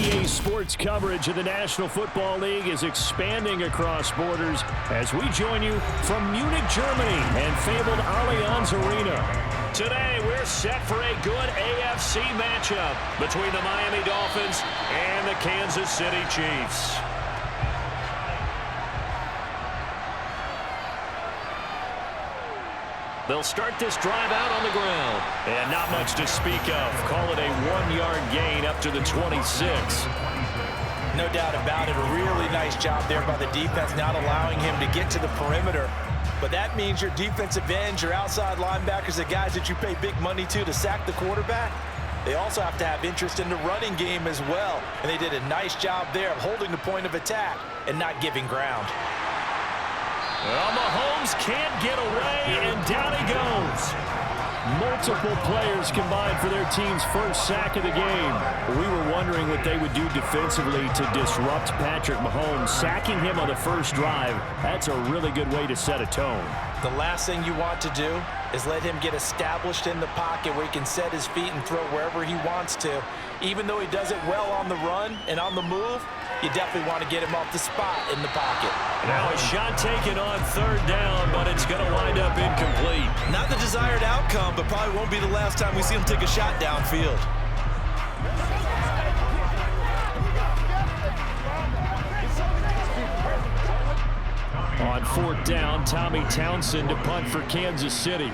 EA Sports coverage of the National Football League is expanding across borders as we join you from Munich, Germany and fabled Allianz Arena. Today, we're set for a good AFC matchup between the Miami Dolphins and the Kansas City Chiefs. They'll start this drive out on the ground. And not much to speak of. Call it a 1-yard gain up to the 26. No doubt about it. A really nice job there by the defense, not allowing him to get to the perimeter. But that means your defensive ends, your outside linebackers, the guys that you pay big money to sack the quarterback, they also have to have interest in the running game as well. And they did a nice job there of holding the point of attack and not giving ground. Well, Mahomes can't get away, and down he goes. Multiple players combined for their team's first sack of the game. We were wondering what they would do defensively to disrupt Patrick Mahomes. Sacking him on the first drive, that's a really good way to set a tone. The last thing you want to do is let him get established in the pocket where he can set his feet and throw wherever he wants to. Even though he does it well on the run and on the move, you definitely want to get him off the spot in the pocket. Now a shot taken on third down, but it's going to wind up incomplete. Not the desired outcome, but probably won't be the last time we see him take a shot downfield. On fourth down, Tommy Townsend to punt for Kansas City.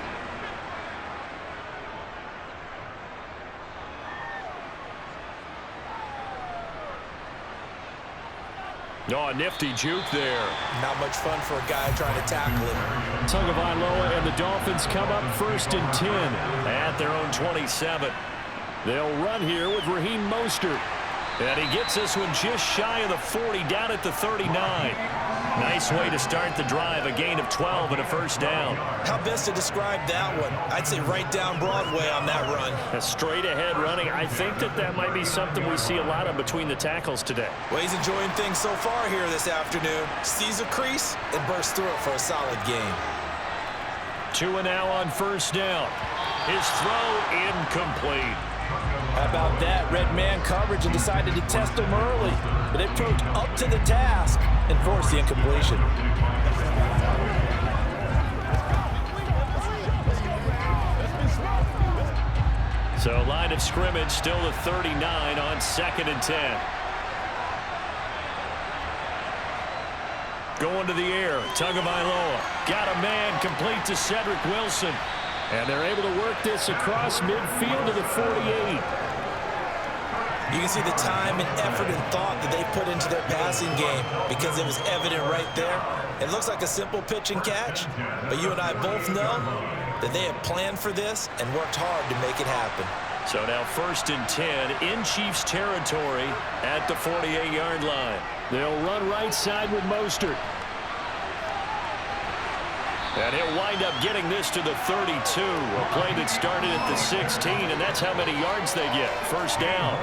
Oh, a nifty juke there. Not much fun for a guy trying to tackle him. Tagovailoa and the Dolphins come up 1st and 10 at their own 27. They'll run here with Raheem Mostert. And he gets this one just shy of the 40, down at the 39. Nice way to start the drive, a gain of 12 and a first down. How best to describe that one? I'd say right down Broadway on that run. A straight ahead running. I think that might be something we see a lot of between the tackles today. Well, he's enjoying things so far here this afternoon. Sees a crease and bursts through it for a solid gain. 2 now on first down. His throw incomplete. How about that? Red man coverage and decided to test him early. But they approached up to the task and forced the incompletion. So line of scrimmage still at 39 on 2nd and 10. Going to the air, Tagovailoa. Got a man complete to Cedric Wilson. And they're able to work this across midfield to the 48. You can see the time and effort and thought that they put into their passing game because it was evident right there. It looks like a simple pitch and catch, but you and I both know that they have planned for this and worked hard to make it happen. So now 1st and 10 in Chiefs territory at the 48-yard line. They'll run right side with Mostert. And he'll wind up getting this to the 32, a play that started at the 16, and that's how many yards they get. First down.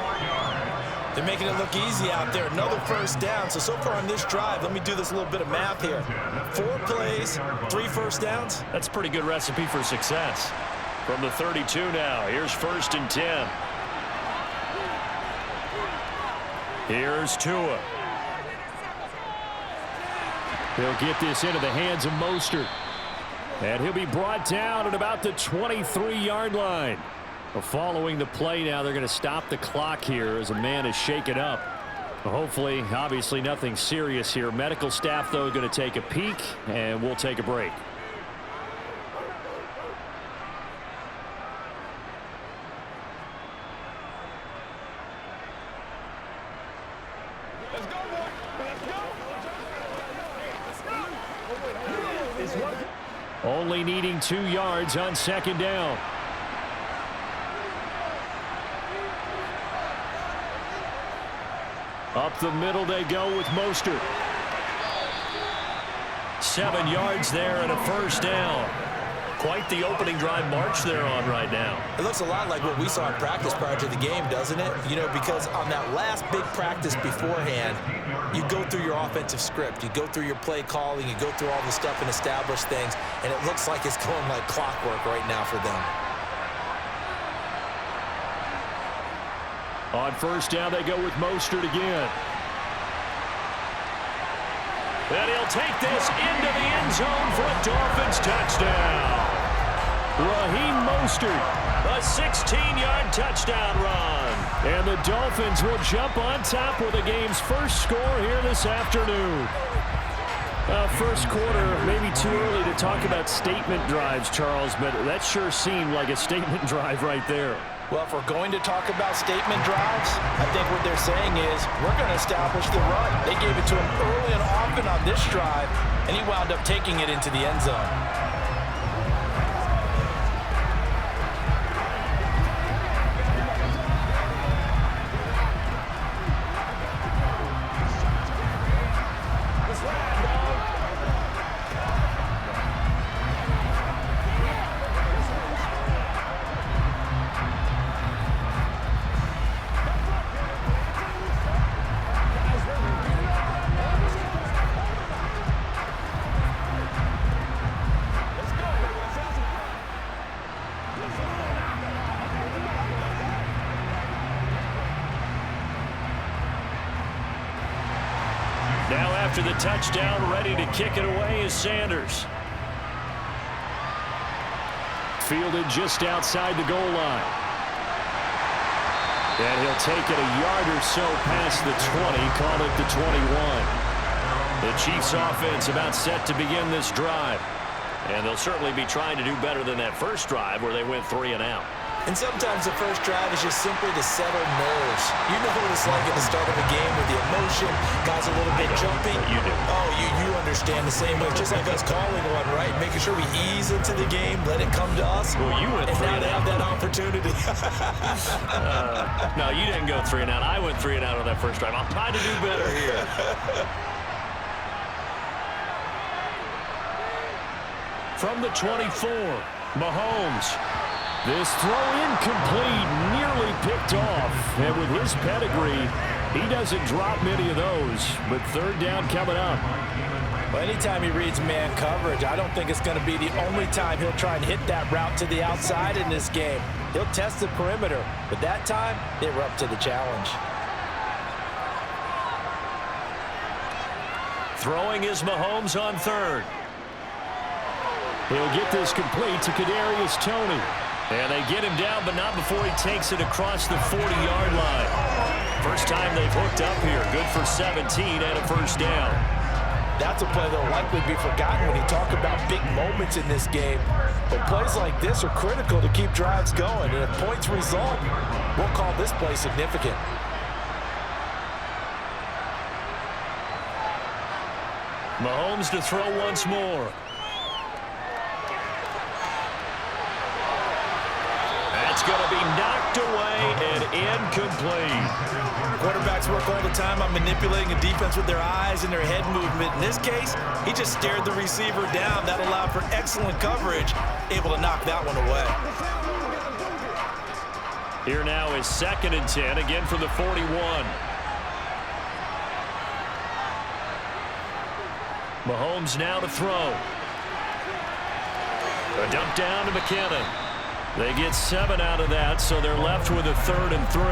They're making it look easy out there. Another first down. So far on this drive, let me do this little bit of math here. 4 plays, 3 first downs. That's a pretty good recipe for success. From the 32 now, here's 1st and 10. Here's Tua. He'll get this into the hands of Mostert. And he'll be brought down at about the 23-yard line. Following the play now, they're going to stop the clock here as a man is shaken up. Hopefully, obviously nothing serious here. Medical staff, though, going to take a peek, and we'll take a break. Only needing 2 yards on 2nd down. Up the middle they go with Mostert. 7 yards there and a first down. Quite the opening drive march they're on right now. It looks a lot like what we saw in practice prior to the game, doesn't it? You know, because on that last big practice beforehand, you go through your offensive script. You go through your play calling. You go through all the stuff and establish things. And it looks like it's going like clockwork right now for them. On first down, they go with Mostert again. And he'll take this into the end zone for a Dolphins touchdown. Raheem Mostert, a 16-yard touchdown run. And the Dolphins will jump on top with the game's first score here this afternoon. First quarter, maybe too early to talk about statement drives, Charles, but that sure seemed like a statement drive right there. Well, if we're going to talk about statement drives, I think what they're saying is we're going to establish the run. They gave it to him early and often on this drive, and he wound up taking it into the end zone. Now after the touchdown, ready to kick it away is Sanders. Fielded just outside the goal line. And he'll take it a yard or so past the 20, call it the 21. The Chiefs offense about set to begin this drive. And they'll certainly be trying to do better than that first drive where they went 3 and out. And sometimes the first drive is just simply to settle nerves. You know what it's like at the start of a game with the emotion, guys a little bit jumpy. You do. Oh, you understand the same way. Just like us calling one, right? Making sure we ease into the game, let it come to us. Well, you went 3 and out. And now they have that opportunity. No, you didn't go 3 and out. I went 3 and out on that first drive. I'll try to do better here. From the 24, Mahomes. This throw incomplete, nearly picked off. And with his pedigree, he doesn't drop many of those. But third down coming up. Well, anytime he reads man coverage, I don't think it's going to be the only time he'll try and hit that route to the outside in this game. He'll test the perimeter, but that time, they were up to the challenge. Throwing is Mahomes on third. He'll get this complete to Kadarius Toney. And they get him down, but not before he takes it across the 40-yard line. First time they've hooked up here. Good for 17 and a first down. That's a play that'll likely be forgotten when you talk about big moments in this game. But plays like this are critical to keep drives going. And if points result, we'll call this play significant. Mahomes to throw once more. That's going to be knocked away and incomplete. Quarterbacks work all the time on manipulating a defense with their eyes and their head movement. In this case, he just stared the receiver down. That allowed for excellent coverage, able to knock that one away. Here now is 2nd and 10, again from the 41. Mahomes now to throw. A dump down to McKinnon. They get 7 out of that, so they're left with a 3rd and 3.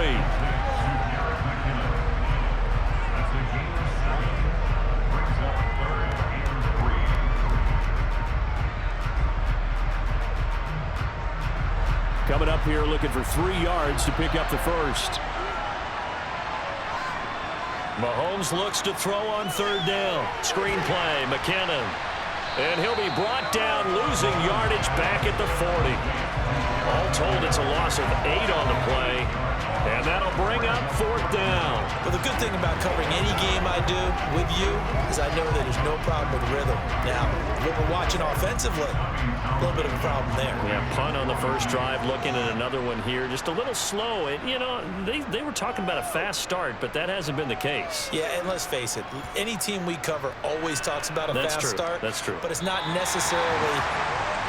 Coming up here looking for 3 yards to pick up the first. Mahomes looks to throw on 3rd down. Screen play, McKinnon. And he'll be brought down, losing yardage back at the 40. All told, it's a loss of 8 on the play. And that'll bring up 4th down. Well, the good thing about covering any game I do with you is I know that there's no problem with rhythm. Now, when we're watching offensively, a little bit of a problem there. Yeah, punt on the first drive, looking at another one here. Just a little slow. You know, they were talking about a fast start, but that hasn't been the case. Yeah, and let's face it, any team we cover always talks about a fast start. That's true. But it's not necessarily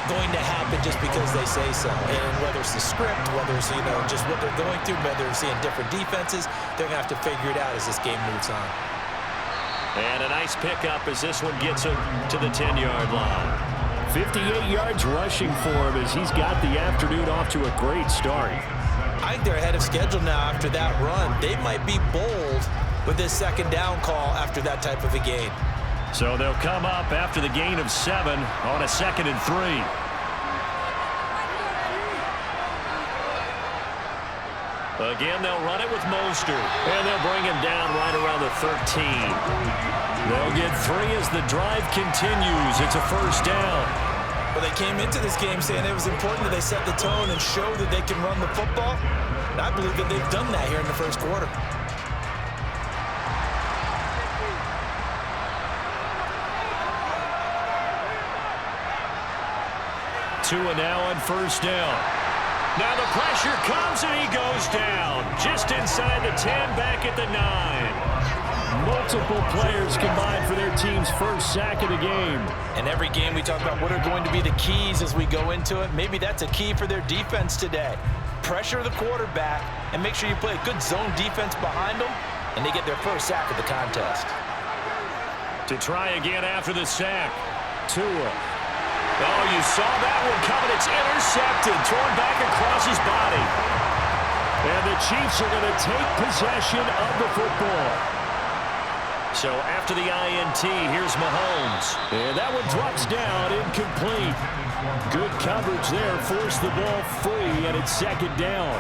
going to happen just because they say so. And whether it's the script, whether it's, you know, just what they're going through, whether it's seeing different defenses, they're going to have to figure it out as this game moves on. And a nice pickup as this one gets him to the 10-yard line. 58 yards rushing for him as he's got the afternoon off to a great start. I think they're ahead of schedule now after that run. They might be bold with this second down call after that type of a gain. So they'll come up after the gain of 7 on a 2nd and 3. Again, they'll run it with Mostert, and they'll bring him down right around the 13. They'll get 3 as the drive continues. It's a first down. Well, they came into this game saying it was important that they set the tone and show that they can run the football. And I believe that they've done that here in the first quarter. Tua now on first down. Now the pressure comes and he goes down. Just inside the 10, back at the 9. Multiple players combined for their team's first sack of the game. In every game we talk about what are going to be the keys as we go into it. Maybe that's a key for their defense today. Pressure the quarterback and make sure you play a good zone defense behind them, and they get their first sack of the contest. To try again after the sack. Tua. Oh, you saw that one coming. It's intercepted. Thrown back across his body. And the Chiefs are going to take possession of the football. So after the INT, here's Mahomes. And that one drops down, incomplete. Good coverage there. Forced the ball free, and it's 2nd down.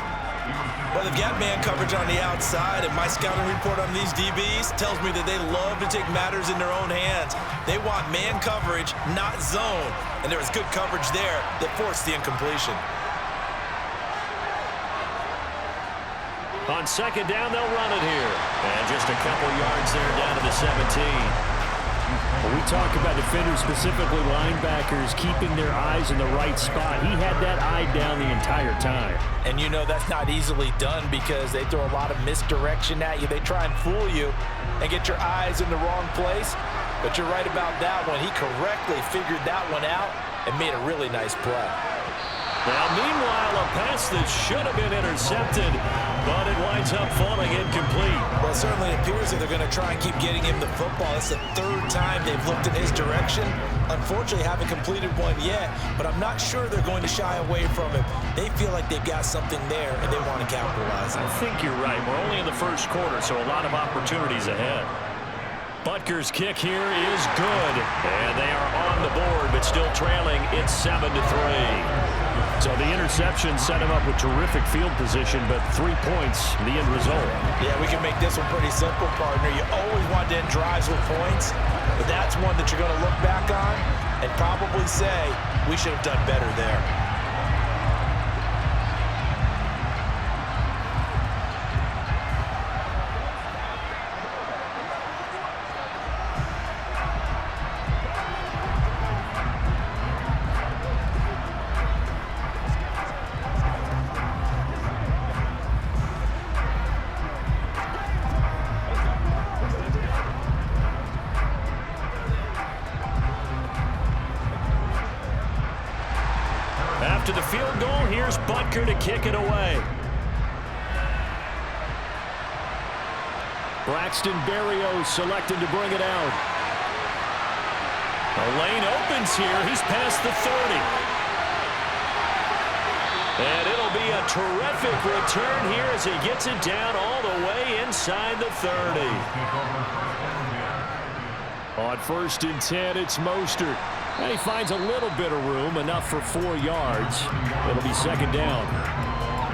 Well, they've got man coverage on the outside, and my scouting report on these DBs tells me that they love to take matters in their own hands. They want man coverage, not zone. And there was good coverage there that forced the incompletion. On 2nd down, they'll run it here. And just a couple yards there down to the 17. When we talk about defenders, specifically linebackers, keeping their eyes in the right spot, he had that eye down the entire time. And you know that's not easily done because they throw a lot of misdirection at you. They try and fool you and get your eyes in the wrong place. But you're right about that one. He correctly figured that one out and made a really nice play. Now, meanwhile, a pass that should have been intercepted, but it winds up falling incomplete. Well, it certainly appears that they're going to try and keep getting him the football. It's the 3rd time they've looked in his direction. Unfortunately, haven't completed one yet, but I'm not sure they're going to shy away from him. They feel like they've got something there, and they want to capitalize on it. I think you're right. We're only in the first quarter, so a lot of opportunities ahead. Butker's kick here is good, and they are on the board, but still trailing. It's 7-3. So the interception set him up with terrific field position, but 3 points, the end result. Yeah, we can make this one pretty simple, partner. You always want to end drives with points, but that's one that you're going to look back on and probably say, we should have done better there. After the field goal, here's Butker to kick it away. Braxton Berrios selected to bring it out. The lane opens here. He's past the 30. And it'll be a terrific return here as he gets it down all the way inside the 30. On 1st and 10, it's Mostert. And he finds a little bit of room, enough for 4 yards. It'll be 2nd down.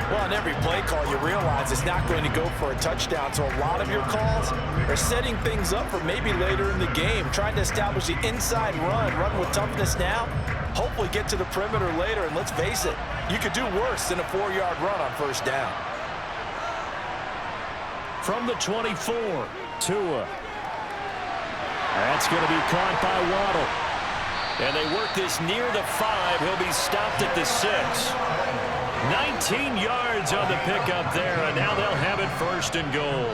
Well, on every play call, you realize it's not going to go for a touchdown. So a lot of your calls are setting things up for maybe later in the game, trying to establish the inside run with toughness now, hopefully get to the perimeter later. And let's face it, you could do worse than a 4-yard run on 1st down. From the 24, Tua. That's going to be caught by Waddle. And they work this near the 5. He'll be stopped at the 6. 19 yards on the pickup there, and now they'll have it 1st and goal.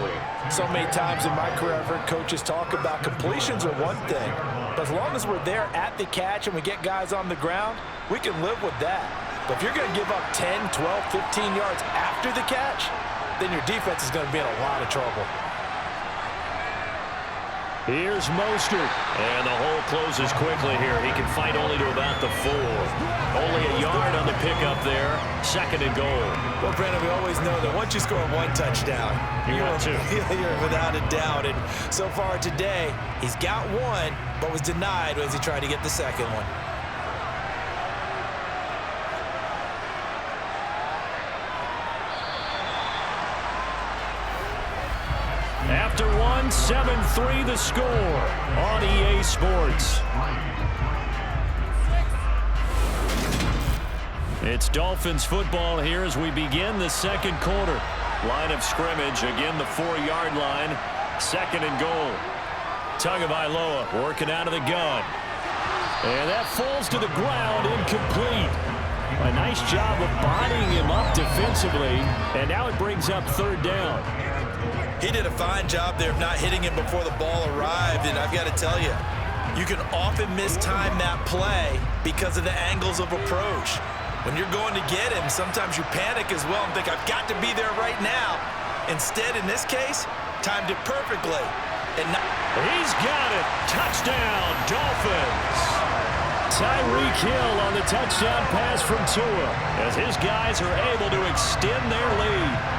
So many times in my career, I've heard coaches talk about completions are one thing. But as long as we're there at the catch and we get guys on the ground, we can live with that. But if you're going to give up 10, 12, 15 yards after the catch, then your defense is going to be in a lot of trouble. Here's Mostert. And the hole closes quickly here. He can fight only to about the 4. Only a yard on the pickup there. 2nd and goal. Well, Brandon, we always know that once you score 1 touchdown, you're without a doubt. And so far today, he's got 1, but was denied as he tried to get the 2nd one. After 1, 7-3 the score on EA Sports. It's Dolphins football here as we begin the 2nd quarter. Line of scrimmage, again the 4-yard line. 2nd and goal. Tagovailoa working out of the gun. And that falls to the ground, incomplete. A nice job of bodying him up defensively. And now it brings up 3rd down. He did a fine job there of not hitting him before the ball arrived, and I've got to tell you, you can often mistime that play because of the angles of approach. When you're going to get him, sometimes you panic as well and think, I've got to be there right now. Instead, in this case, timed it perfectly. He's got it. Touchdown, Dolphins. Tyreek Hill on the touchdown pass from Tua as his guys are able to extend their lead.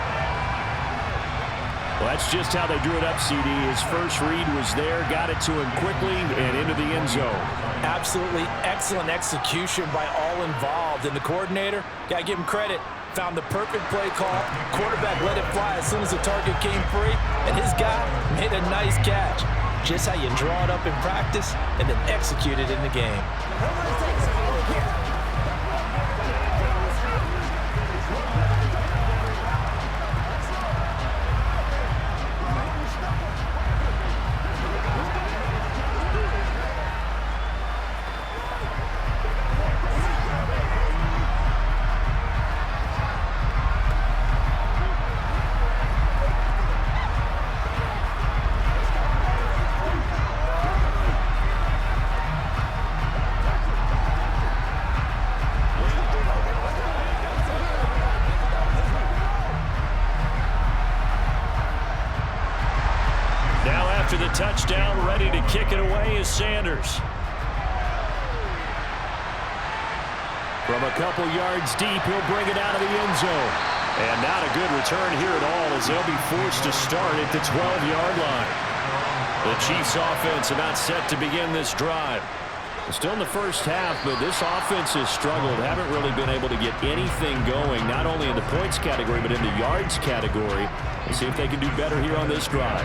Well, that's just how they drew it up, CD. His first read was there, got it to him quickly, and into the end zone. Absolutely excellent execution by all involved. And the coordinator, got to give him credit, found the perfect play call. Quarterback let it fly as soon as the target came free, and his guy made a nice catch. Just how you draw it up in practice and then execute it in the game. After the touchdown, ready to kick it away is Sanders. From a couple yards deep, he'll bring it out of the end zone. And not a good return here at all as they'll be forced to start at the 12-yard line. The Chiefs offense about set to begin this drive. Still in the first half, but this offense has struggled. Haven't really been able to get anything going, not only in the points category, but in the yards category. We'll see if they can do better here on this drive.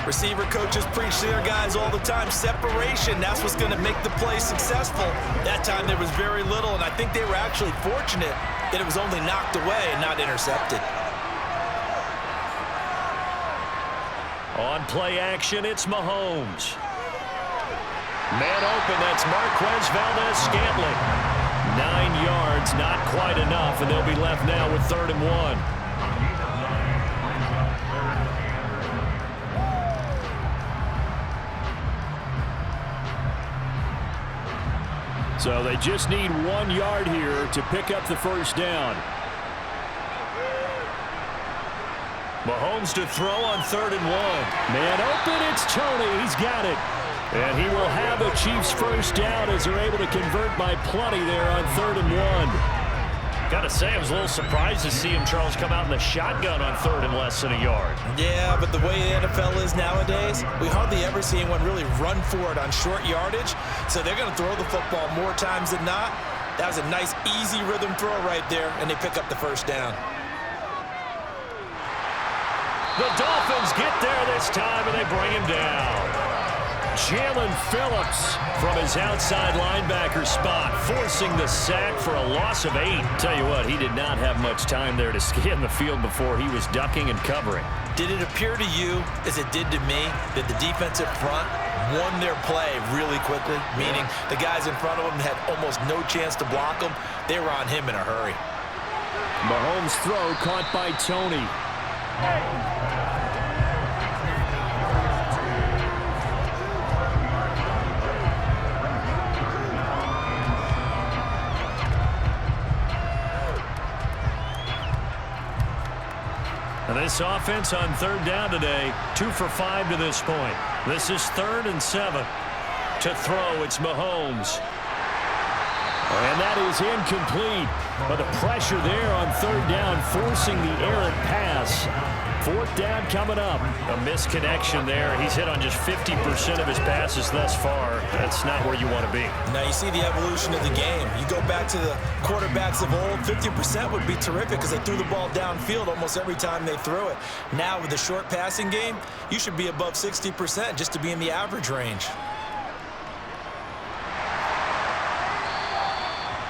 Receiver coaches preach to their guys all the time. Separation, that's what's going to make the play successful. That time there was very little, and I think they were actually fortunate that it was only knocked away and not intercepted. On play action, it's Mahomes. Man open, that's Marquez Valdez-Scantling. 9 yards, not quite enough, and they'll be left now with 3rd and 1. So they just need 1 yard here to pick up the first down. Mahomes to throw on 3rd and 1. Man open, it's Tony. He's got it. And he will have the Chiefs first down as they're able to convert by plenty there on 3rd and 1. Got to say, I was a little surprised to see him, Charles, come out in the shotgun on 3rd and less than a yard. Yeah, but the way the NFL is nowadays, we hardly ever see anyone really run for it on short yardage. So they're going to throw the football more times than not. That was a nice, easy rhythm throw right there, and they pick up the first down. The Dolphins get there this time, and they bring him down. Jalen Phillips from his outside linebacker spot, forcing the sack for a loss of 8. Tell you what, he did not have much time there to scan the field before he was ducking and covering. Did it appear to you, as it did to me, that the defensive front won their play really quickly? Meaning the guys in front of them had almost no chance to block them. They were on him in a hurry. Mahomes' throw caught by Tony. This offense on third down today, 2 for 5 to this point. This is 3rd and 7. To throw, it's Mahomes. And that is incomplete. But the pressure there on third down, forcing the errant pass. 4th down coming up. A misconnection there. He's hit on just 50% of his passes thus far. That's not where you want to be. Now you see the evolution of the game. You go back to the quarterbacks of old, 50% would be terrific because they threw the ball downfield almost every time they threw it. Now with the short passing game, you should be above 60% just to be in the average range.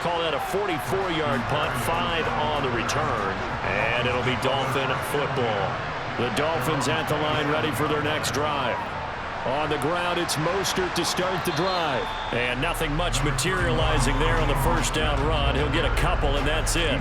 Call that a 44-yard punt, 5 on the return, and it'll be Dolphin football. The Dolphins at the line ready for their next drive. On the ground, it's Mostert to start the drive, and nothing much materializing there on the first down run. He'll get a couple, and that's it.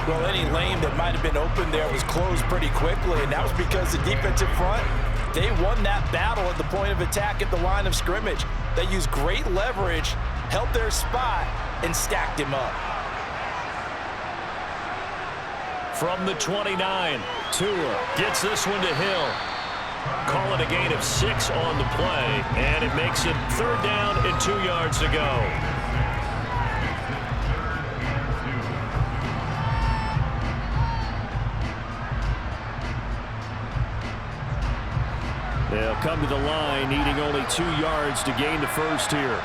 Well, any lane that might have been open there was closed pretty quickly, and that was because the defensive front, they won that battle at the point of attack at the line of scrimmage. They used great leverage, held their spot, and stacked him up. From the 29, Tua gets this one to Hill. Call it a gain of 6 on the play, and it makes it 3rd down and 2 yards to go. They'll come to the line, needing only 2 yards to gain the first here.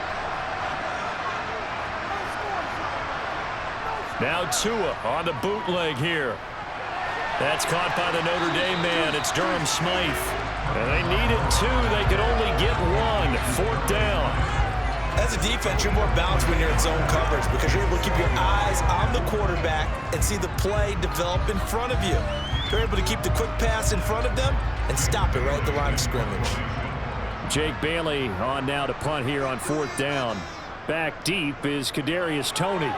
Now Tua on the bootleg here. That's caught by the Notre Dame man. It's Durham Smythe. And they needed 2. They could only get 1. 4th down. As a defense, you're more balanced when you're in zone coverage because you're able to keep your eyes on the quarterback and see the play develop in front of you. You're able to keep the quick pass in front of them and stop it right at the line of scrimmage. Jake Bailey on now to punt here on 4th down. Back deep is Kadarius Toney.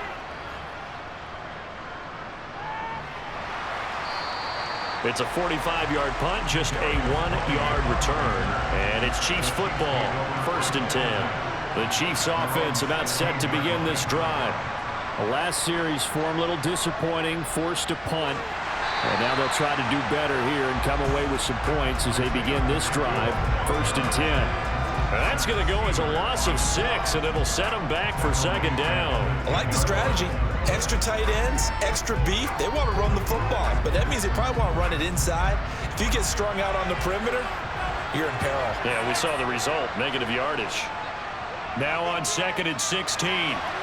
It's a 45-yard punt, just a 1-yard return. And it's Chiefs football, 1st and 10. The Chiefs offense about set to begin this drive. The last series for them, a little disappointing, forced to punt. And now they'll try to do better here and come away with some points as they begin this drive, 1st and 10. That's going to go as a loss of 6, and it'll set them back for 2nd down. I like the strategy. Extra tight ends, extra beef. They want to run the football, but that means they probably want to run it inside. If you get strung out on the perimeter, you're in peril. Yeah, we saw the result, negative yardage. Now on 2nd and 16,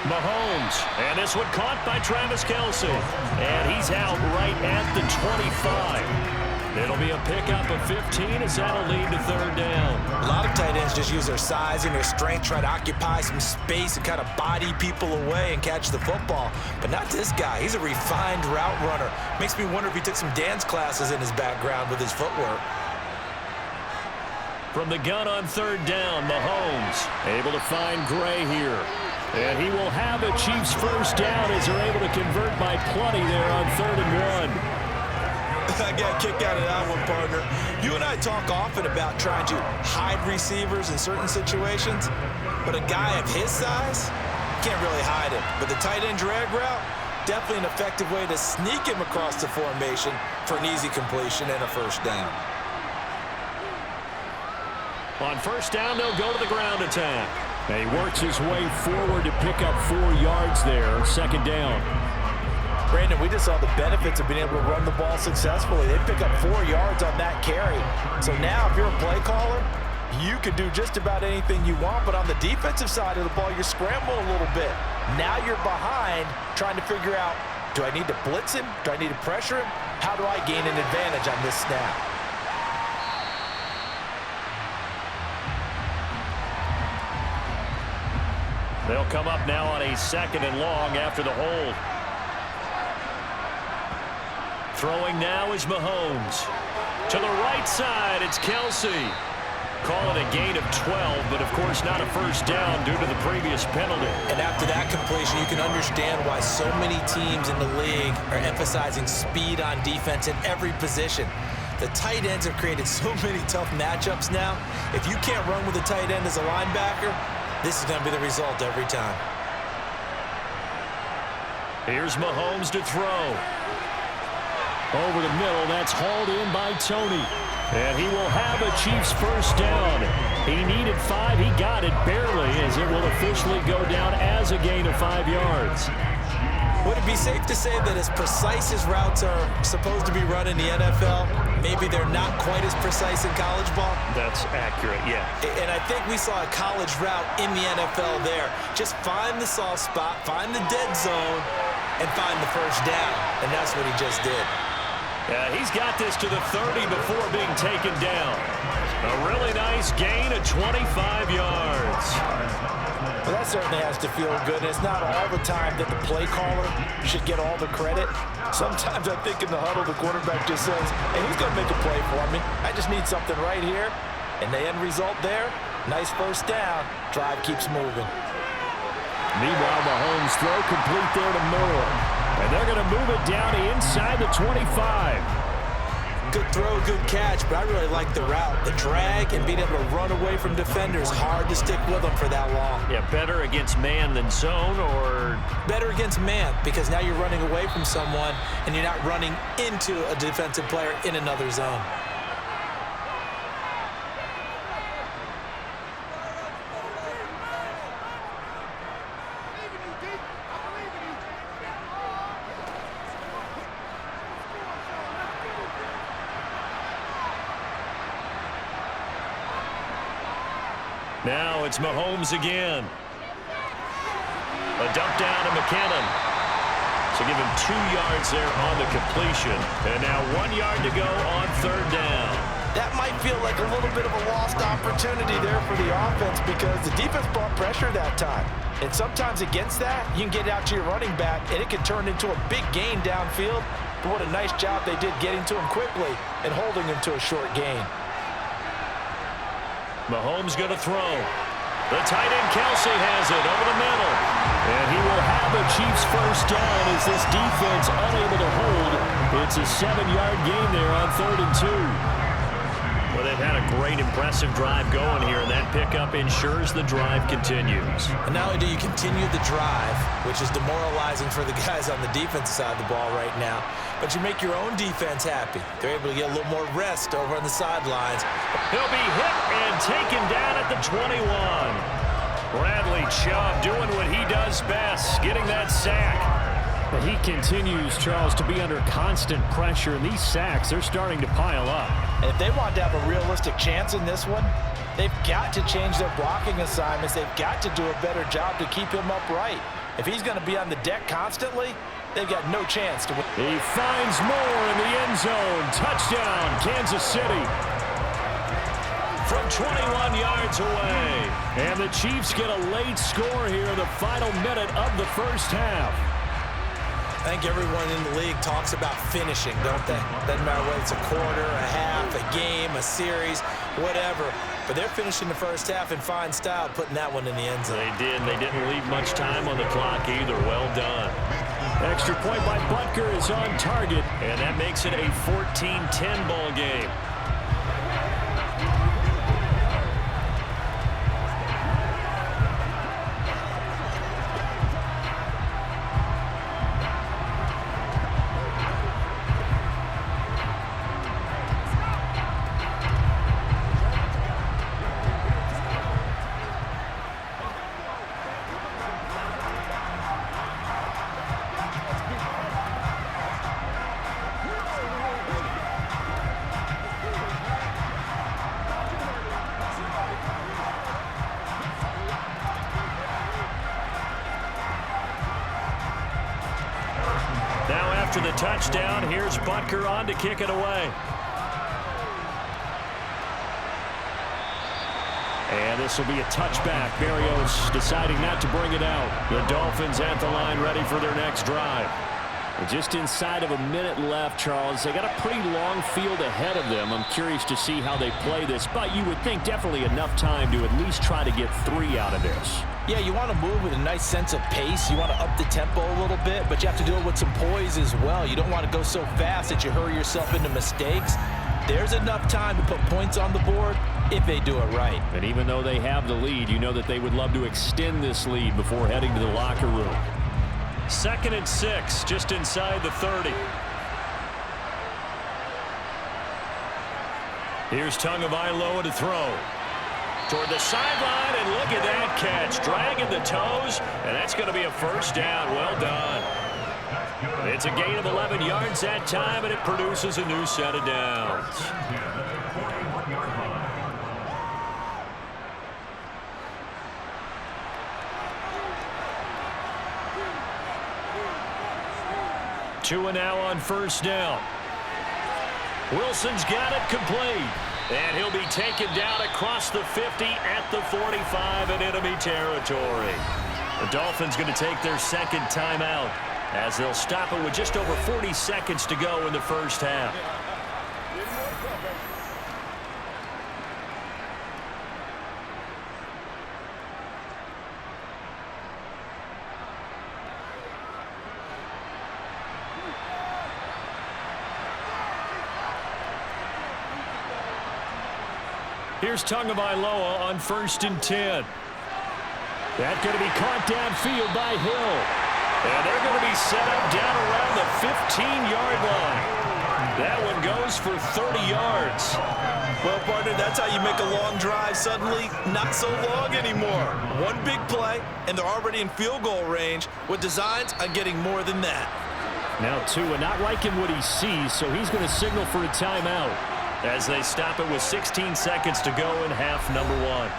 Mahomes. And this one caught by Travis Kelce. And he's out right at the 25. It'll be a pickup of 15 as that'll lead to 3rd down. A lot of tight ends just use their size and their strength, try to occupy some space and kind of body people away and catch the football. But not this guy. He's a refined route runner. Makes me wonder if he took some dance classes in his background with his footwork. From the gun on 3rd down, Mahomes able to find Gray here. And he will have a Chiefs 1st down as they're able to convert by plenty there on 3rd and 1. I got a kick out of that one, partner. You and I talk often about trying to hide receivers in certain situations, but a guy of his size can't really hide him. But the tight end drag route, definitely an effective way to sneak him across the formation for an easy completion and a 1st down. On 1st down, they'll go to the ground attack. And he works his way forward to pick up 4 yards there, 2nd down. Brandon, we just saw the benefits of being able to run the ball successfully. They pick up 4 yards on that carry. So now if you're a play caller, you can do just about anything you want. But on the defensive side of the ball, you're scrambling a little bit. Now you're behind trying to figure out, do I need to blitz him? Do I need to pressure him? How do I gain an advantage on this snap? They'll come up now on a 2nd and long after the hold. Throwing now is Mahomes. To the right side, it's Kelce. Call it a gain of 12, but of course not a 1st down due to the previous penalty. And after that completion, you can understand why so many teams in the league are emphasizing speed on defense in every position. The tight ends have created so many tough matchups now. If you can't run with a tight end as a linebacker, this is going to be the result every time. Here's Mahomes to throw. Over the middle, that's hauled in by Tony. And he will have a Chiefs first down. He needed 5. He got it barely, as it will officially go down as a gain of 5 yards. Would it be safe to say that as precise as routes are supposed to be run in the NFL, maybe they're not quite as precise in college ball? That's accurate, yeah. And I think we saw a college route in the NFL there. Just find the soft spot, find the dead zone, and find the first down. And that's what he just did. Yeah, he's got this to the 30 before being taken down. A really nice gain of 25 yards. Well, that certainly has to feel good. It's not all the time that the play caller should get all the credit. Sometimes I think in the huddle, the quarterback just says, hey, who's going to make a play for me? I just need something right here. And the end result there, nice first down. Drive keeps moving. Meanwhile, Mahomes throw complete there to Moore. And they're going to move it down inside the 25. Good throw, good catch, but I really like the route. The drag and being able to run away from defenders, hard to stick with them for that long. Yeah, better against man than zone, or? Better against man, because now you're running away from someone and you're not running into a defensive player in another zone. Now it's Mahomes again. A dump down to McKinnon. So give him 2 yards there on the completion. And now 1 yard to go on third down. That might feel like a little bit of a lost opportunity there for the offense because the defense brought pressure that time. And sometimes against that, you can get out to your running back, and it can turn into a big gain downfield. But what a nice job they did getting to him quickly and holding him to a short gain. Mahomes going to throw. The tight end Kelsey has it over the middle. And he will have a Chiefs first down as this defense unable to hold. It's a 7-yard gain there on 3rd and 2. Well, they've had a great, impressive drive going here, and that pickup ensures the drive continues. And not only do you continue the drive, which is demoralizing for the guys on the defensive side of the ball right now, but you make your own defense happy. They're able to get a little more rest over on the sidelines. He'll be hit and taken down at the 21. Bradley Chubb doing what he does best, getting that sack. But he continues, Charles, to be under constant pressure, and these sacks, they're starting to pile up. And if they want to have a realistic chance in this one, they've got to change their blocking assignments. They've got to do a better job to keep him upright. If he's going to be on the deck constantly, they've got no chance to win. He finds Moore in the end zone. Touchdown, Kansas City. From 21 yards away. And the Chiefs get a late score here in the final minute of the first half. I think everyone in the league talks about finishing, don't they? Doesn't matter whether it's a quarter, a half, a game, a series, whatever. But they're finishing the first half in fine style, putting that one in the end zone. They did. They didn't leave much time on the clock either. Well done. Extra point by Butker is on target, and that makes it a 14-10 ball game. After the touchdown, here's Butker on to kick it away. And this will be a touchback. Berrios deciding not to bring it out. The Dolphins at the line ready for their next drive. Just inside of a minute left, Charles. They got a pretty long field ahead of them. I'm curious to see how they play this, but you would think definitely enough time to at least try to get 3 out of this. Yeah, you want to move with a nice sense of pace. You want to up the tempo a little bit, but you have to do it with some poise as well. You don't want to go so fast that you hurry yourself into mistakes. There's enough time to put points on the board if they do it right. And even though they have the lead, you know that they would love to extend this lead before heading to the locker room. 2nd and 6, just inside the 30. Here's Tagovailoa to throw. Toward the sideline, and look at that catch. Dragging the toes, and that's going to be a first down. Well done. It's a gain of 11 yards that time, and it produces a new set of downs. Tua now on first down. Wilson's got it complete. And he'll be taken down across the 50 at the 45 in enemy territory. The Dolphins going to take their second timeout as they'll stop it with just over 40 seconds to go in the first half. Here's Tagovailoa on 1st and 10. That's going to be caught downfield by Hill. And they're going to be set up down around the 15-yard line. That one goes for 30 yards. Well, partner, that's how you make a long drive suddenly not so long anymore. One big play, and they're already in field goal range with designs on getting more than that. Now Tua not liking what he sees, so he's going to signal for a timeout as they stop it with 16 seconds to go in half number one.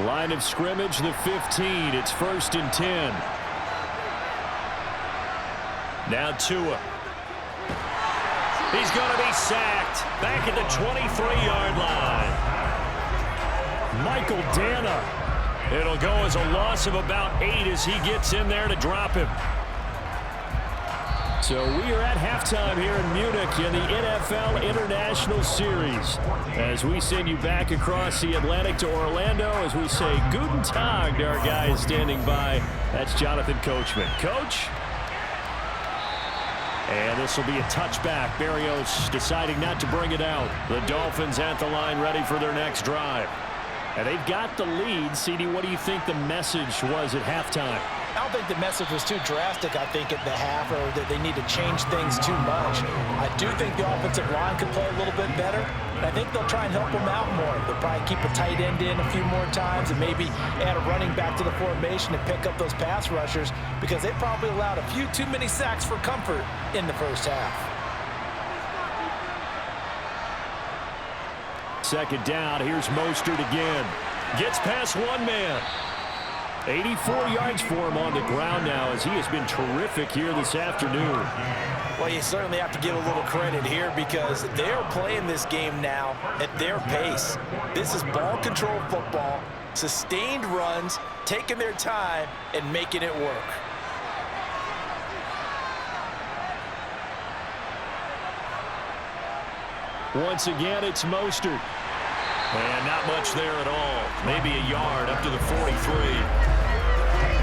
Line of scrimmage, the 15. It's 1st and 10. Now Tua. He's going to be sacked back at the 23-yard line. Michael Dana. It'll go as a loss of about 8 as he gets in there to drop him. So we are at halftime here in Munich in the NFL International Series. As we send you back across the Atlantic to Orlando, as we say Guten Tag to our guys standing by. That's Jonathan Coachman. Coach? And this will be a touchback. Barrios deciding not to bring it out. The Dolphins at the line ready for their next drive. And they've got the lead. CD, what do you think the message was at halftime? I don't think the message was too drastic, I think, at the half, or that they need to change things too much. I do think the offensive line could play a little bit better, and I think they'll try and help them out more. They'll probably keep a tight end in a few more times and maybe add a running back to the formation and pick up those pass rushers because they probably allowed a few too many sacks for comfort in the first half. Second down, here's Mostert again. Gets past one man. 84 yards for him on the ground now as he has been terrific here this afternoon. Well, you certainly have to give a little credit here because they're playing this game now at their pace. This is ball control football, sustained runs, taking their time and making it work. Once again, it's Mostert. And not much there at all. Maybe a yard up to the 43.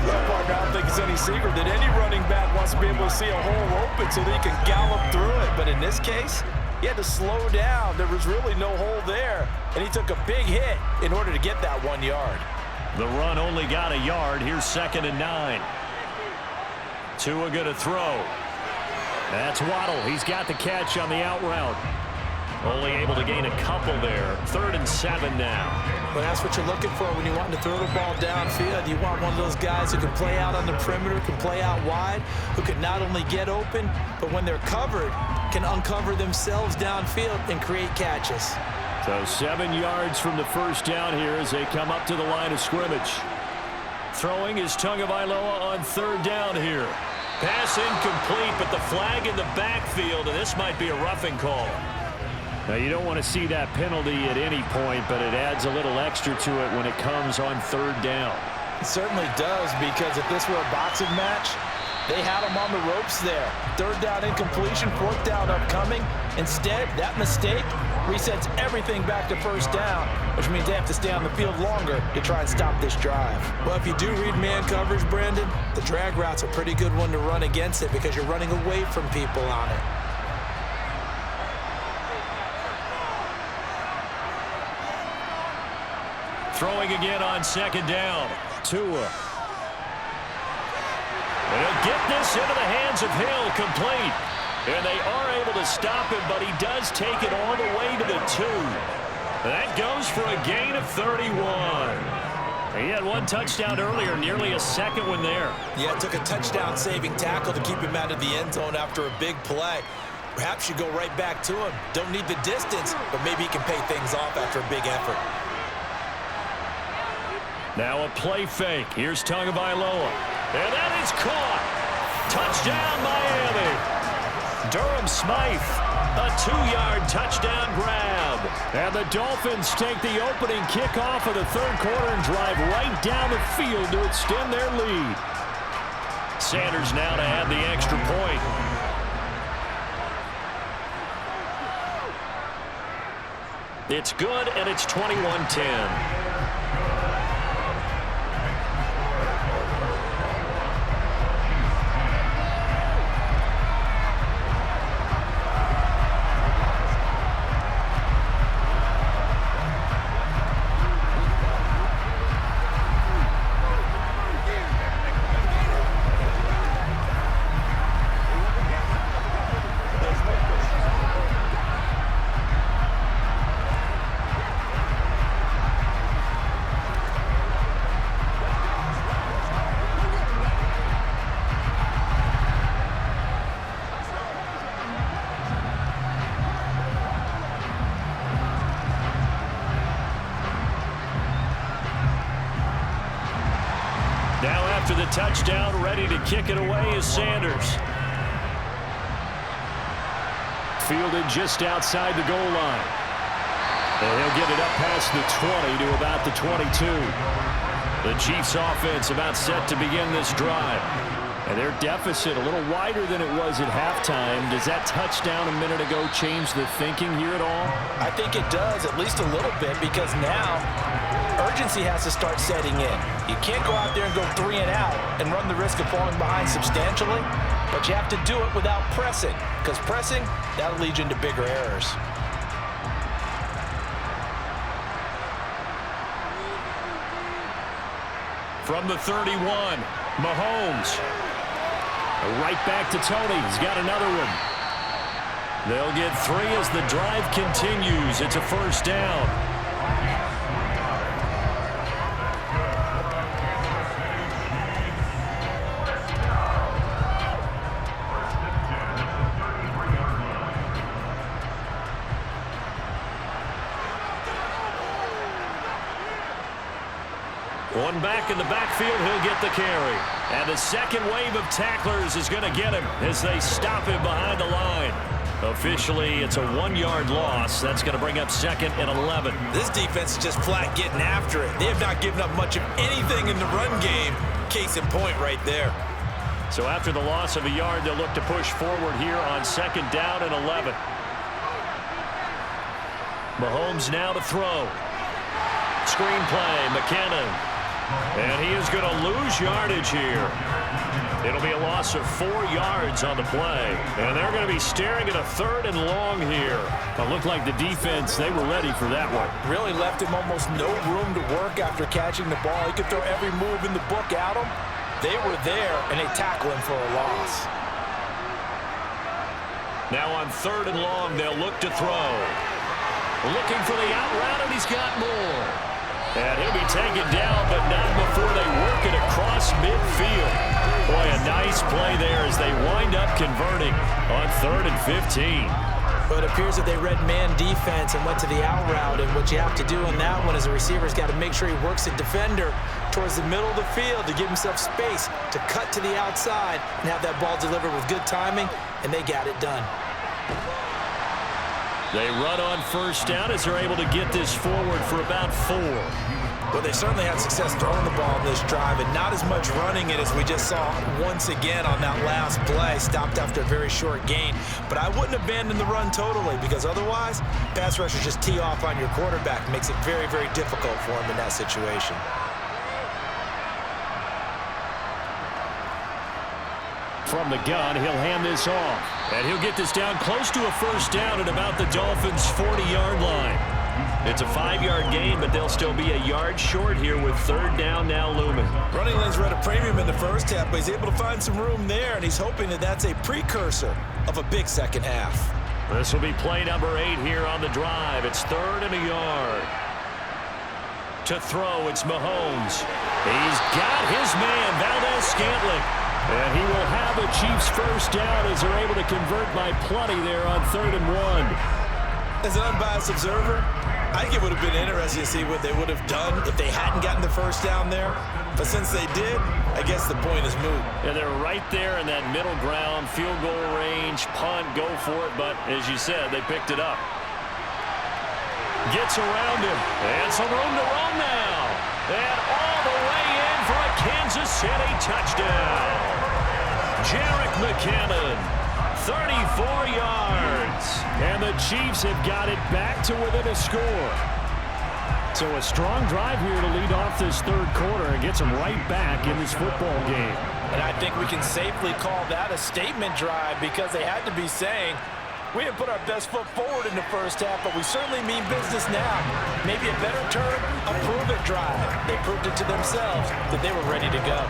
Well, partner, I don't think it's any secret that any running back wants to be able to see a hole open so that he can gallop through it. But in this case, he had to slow down. There was really no hole there, and he took a big hit in order to get that 1 yard. The run only got a yard. Here's 2nd and 9. Tua going to throw. That's Waddle. He's got the catch on the out route. Only able to gain a couple there. 3rd and 7 now. Well, that's what you're looking for when you want to throw the ball downfield. You want one of those guys who can play out on the perimeter, can play out wide, who can not only get open, but when they're covered, can uncover themselves downfield and create catches. So 7 yards from the first down here as they come up to the line of scrimmage. Throwing is Tagovailoa on 3rd down here. Pass incomplete, but the flag in the backfield, and this might be a roughing call. Now, you don't want to see that penalty at any point, but it adds a little extra to it when it comes on 3rd down. It certainly does, because if this were a boxing match, they had him on the ropes there. 3rd down incompletion, 4th down upcoming. Instead, that mistake resets everything back to 1st down, which means they have to stay on the field longer to try and stop this drive. Well, if you do read man coverage, Brandon, the drag route's a pretty good one to run against it because you're running away from people on it. throwing again on second down. Tua. And he'll get this into the hands of Hill, complete. And they are able to stop him, but he does take it all the way to the 2. That goes for a gain of 31. He had one touchdown earlier, nearly a second one there. Yeah, it took a touchdown-saving tackle to keep him out of the end zone after a big play. Perhaps you go right back to him. Don't need the distance, but maybe he can pay things off after a big effort. Now a play fake. Here's Tagovailoa. And that is caught. Touchdown, Miami. Durham Smythe, a 2-yard touchdown grab. And the Dolphins take the opening kickoff of the third quarter and drive right down the field to extend their lead. Sanders now to add the extra point. It's good, and it's 21-10. Now after the touchdown, ready to kick it away is Sanders. Fielded just outside the goal line. And he'll get it up past the 20 to about the 22. The Chiefs offense about set to begin this drive. And their deficit a little wider than it was at halftime. Does that touchdown a minute ago change the thinking here at all? I think it does, at least a little bit, because now urgency has to start setting in. You can't go out there and go 3 and out and run the risk of falling behind substantially, but you have to do it without pressing, because pressing, that'll lead you into bigger errors. From the 31, Mahomes. Right back to Tony. He's got another one. They'll get 3 as the drive continues. It's a first down. One back in the backfield, he'll get the carry. And the second wave of tacklers is going to get him as they stop him behind the line. Officially, it's a 1-yard loss. That's going to bring up 2nd and 11. This defense is just flat getting after it. They have not given up much of anything in the run game. Case in point right there. So after the loss of a yard, they'll look to push forward here on 2nd down and 11. Mahomes now to throw. Screen play, McKinnon. And he is going to lose yardage here. It'll be a loss of 4 yards on the play. And they're going to be staring at a 3rd and long here. It looked like the defense, they were ready for that one. Really left him almost no room to work after catching the ball. He could throw every move in the book at him. They were there, and they tackled him for a loss. Now on 3rd and long, they'll look to throw. Looking for the out route, and he's got more. And he'll be taken down, but not before they work it across midfield. Boy, a nice play there as they wind up converting on 3rd and 15. But it appears that they read man defense and went to the out route. And what you have to do in that one as a receiver's got to make sure he works the defender towards the middle of the field to give himself space to cut to the outside and have that ball delivered with good timing, and they got it done. They run on 1st down as they're able to get this forward for about 4. Well, they certainly had success throwing the ball in this drive, and not as much running it as we just saw once again on that last play. Stopped after a very short gain. But I wouldn't abandon the run totally, because otherwise, pass rushers just tee off on your quarterback. Makes it very, very difficult for him in that situation. From the gun, he'll hand this off. And he'll get this down close to a 1st down at about the Dolphins' 40-yard line. It's a 5-yard gain, but they'll still be a yard short here with third down now looming. Running lanes were at a premium in the first half, but he's able to find some room there, and he's hoping that that's a precursor of a big second half. This will be play number 8 here on the drive. It's 3rd and a yard. To throw, it's Mahomes. He's got his man, Valdez-Scantling. And he will have a Chiefs first down as they're able to convert by plenty there on 3rd and 1. As an unbiased observer, I think it would have been interesting to see what they would have done if they hadn't gotten the first down there. But since they did, I guess the point is moot. Yeah, they're right there in that middle ground, field goal range, punt, go for it. But as you said, they picked it up. Gets around him, and some room to run now. And all the way in for a Kansas City touchdown. Jerick McKinnon, 34 yards. And the Chiefs have got it back to within a score. So a strong drive here to lead off this third quarter and gets them right back in this football game. And I think we can safely call that a statement drive because they had to be saying, we didn't put our best foot forward in the first half, but we certainly mean business now. Maybe a better term, a prove-it drive. They proved it to themselves that they were ready to go.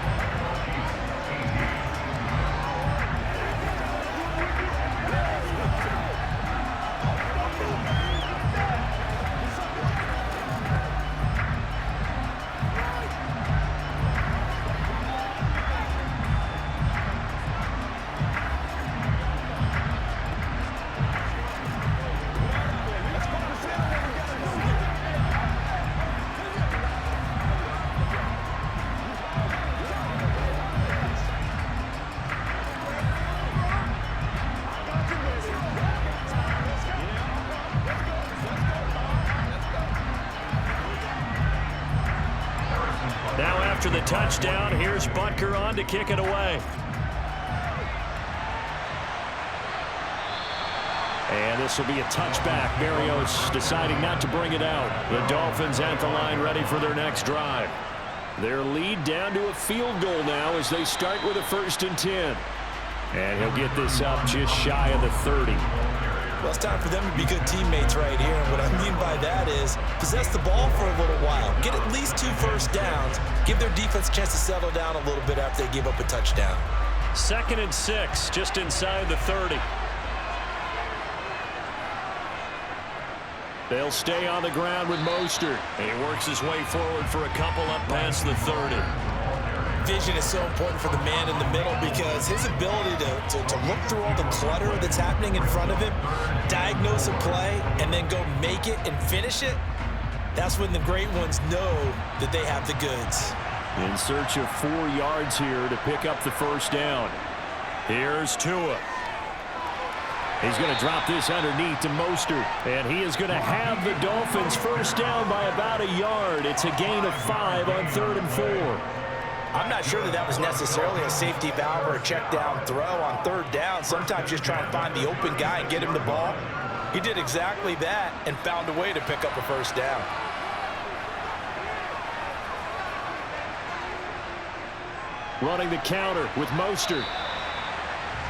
Now after the touchdown, here's Butker on to kick it away. And this will be a touchback. Berrios deciding not to bring it out. The Dolphins at the line ready for their next drive. Their lead down to a field goal now as they start with a 1st and 10. And he'll get this up just shy of the 30. Well, it's time for them to be good teammates right here. And what I mean by that is possess the ball for a little while. Get at least 2 first downs. Give their defense a chance to settle down a little bit after they give up a touchdown. 2nd and 6, just inside the 30. They'll stay on the ground with Mostert. And he works his way forward for a couple up past the 30. Vision is so important for the man in the middle because his ability to look through all the clutter that's happening in front of him, diagnose a play, and then go make it and finish it, that's when the great ones know that they have the goods. In search of 4 yards here to pick up the first down. Here's Tua. He's going to drop this underneath to Mostert, and he is going to have the Dolphins first down by about a yard. It's a gain of 5 on 3rd and 4. I'm not sure that was necessarily a safety valve or a check down throw on 3rd down. Sometimes just try and find the open guy and get him the ball. He did exactly that and found a way to pick up a first down. Running the counter with Mostert.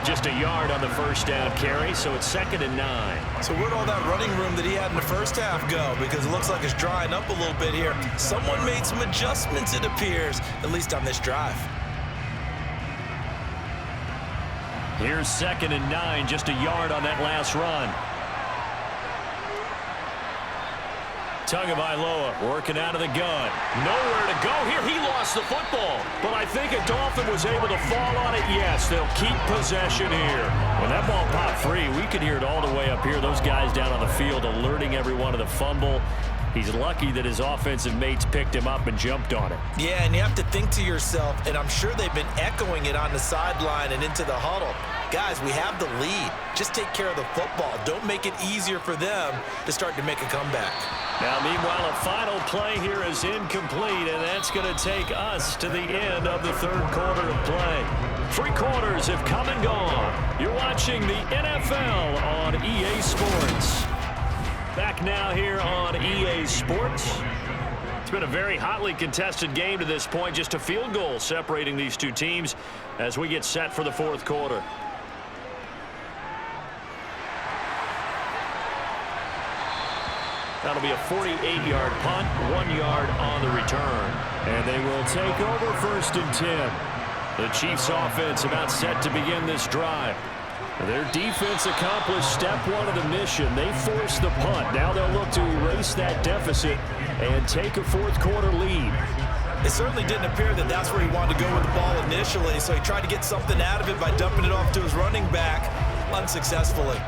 Just a yard on the first down carry, so it's 2nd and 9. So where'd all that running room that he had in the first half go? Because it looks like it's drying up a little bit here. Someone made some adjustments, it appears, at least on this drive. Here's 2nd and 9, just a yard on that last run. Tagovailoa working out of the gun. Nowhere to go here. He lost the football. But I think a Dolphin was able to fall on it. Yes, they'll keep possession here. When that ball popped free, we could hear it all the way up here. Those guys down on the field alerting everyone of the fumble. He's lucky that his offensive mates picked him up and jumped on it. Yeah, and you have to think to yourself, and I'm sure they've been echoing it on the sideline and into the huddle. Guys, we have the lead. Just take care of the football. Don't make it easier for them to start to make a comeback. Now, meanwhile, a final play here is incomplete, and that's going to take us to the end of the 3rd quarter of play. 3 quarters have come and gone. You're watching the NFL on EA Sports. Back now here on EA Sports. It's been a very hotly contested game to this point. Just a field goal separating these two teams as we get set for the 4th quarter. That'll be a 48-yard punt, 1 yard on the return. And they will take over 1st and 10. The Chiefs offense about set to begin this drive. Their defense accomplished step 1 of the mission. They forced the punt. Now they'll look to erase that deficit and take a 4th quarter lead. It certainly didn't appear that that's where he wanted to go with the ball initially, so he tried to get something out of it by dumping it off to his running back unsuccessfully.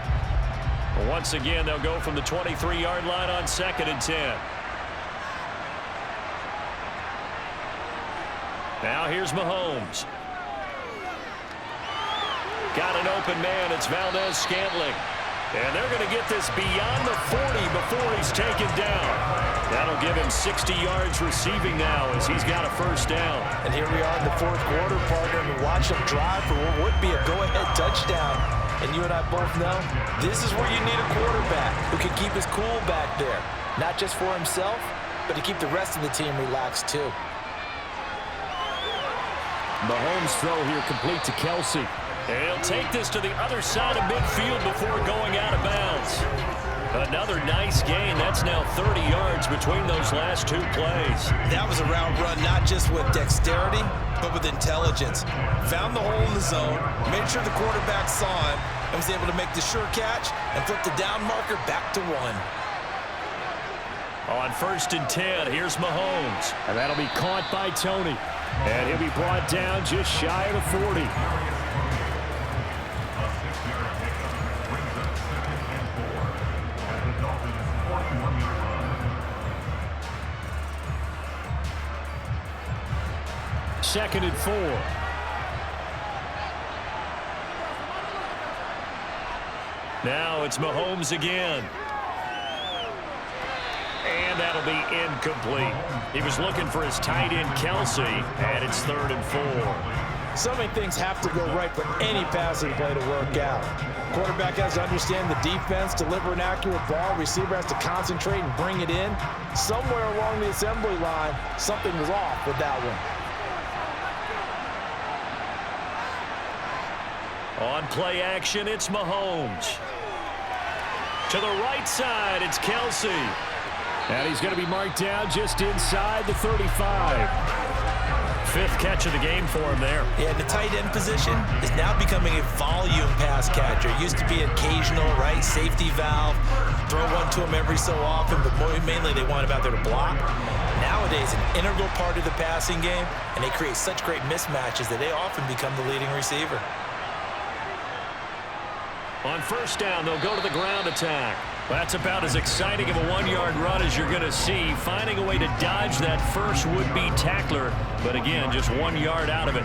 Once again, they'll go from the 23-yard line on 2nd and 10. Now here's Mahomes. Got an open man. It's Valdez-Scantling. And they're going to get this beyond the 40 before he's taken down. That'll give him 60 yards receiving now as he's got a 1st down. And here we are in the 4th quarter, partner, and watch him drive for what would be a go-ahead touchdown. And you and I both know this is where you need a quarterback who can keep his cool back there. Not just for himself, but to keep the rest of the team relaxed too. Mahomes' throw here complete to Kelsey. And he'll take this to the other side of midfield before going out of bounds. Another nice gain. That's now 30 yards between those last 2 plays. That was a route run, not just with dexterity, but with intelligence. Found the hole in the zone, made sure the quarterback saw him, and was able to make the sure catch and flip the down marker back to 1. On 1st and 10, here's Mahomes. And that'll be caught by Tony. And he'll be brought down just shy of the 40. Second and 4. Now it's Mahomes again. And that'll be incomplete. He was looking for his tight end, Kelsey, and it's 3rd and 4. So many things have to go right for any passing play to work out. Quarterback has to understand the defense, deliver an accurate ball. Receiver has to concentrate and bring it in. Somewhere along the assembly line, something was off with that one. On play action, it's Mahomes. To the right side, it's Kelsey. And he's going to be marked down just inside the 35. 5th catch of the game for him there. Yeah, the tight end position is now becoming a volume pass catcher. It used to be occasional, right, safety valve, throw one to him every so often, but mainly they want him out there to block. Nowadays, an integral part of the passing game, and they create such great mismatches that they often become the leading receiver. On 1st down, they'll go to the ground attack. That's about as exciting of a 1-yard run as you're going to see, finding a way to dodge that first would-be tackler, but again, just 1 yard out of it.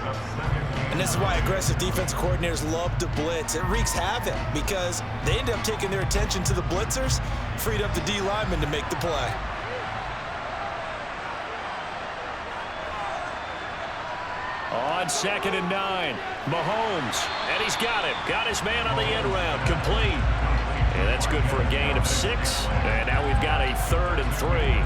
And this is why aggressive defense coordinators love to blitz. It wreaks havoc because they end up taking their attention to the blitzers, freed up the D lineman to make the play. On 2nd and 9, Mahomes, and he's got him. Got his man on the end round, complete. And that's good for a gain of 6. And now we've got a 3rd and 3.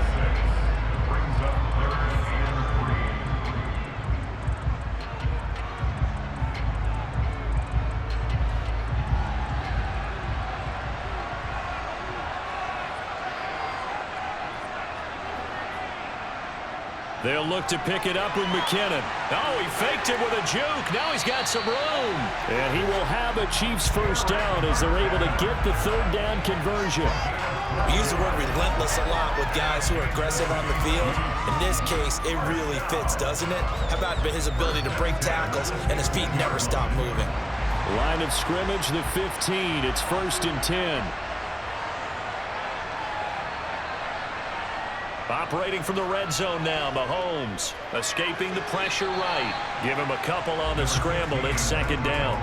They'll look to pick it up with McKinnon. Oh, he faked it with a juke. Now he's got some room. And he will have a Chiefs 1st down as they're able to get the 3rd down conversion. We use the word relentless a lot with guys who are aggressive on the field. In this case, it really fits, doesn't it? How about his ability to break tackles and his feet never stop moving? Line of scrimmage, the 15. It's 1st and 10. Operating from the red zone now, Mahomes escaping the pressure right. Give him a couple on the scramble. It's 2nd down.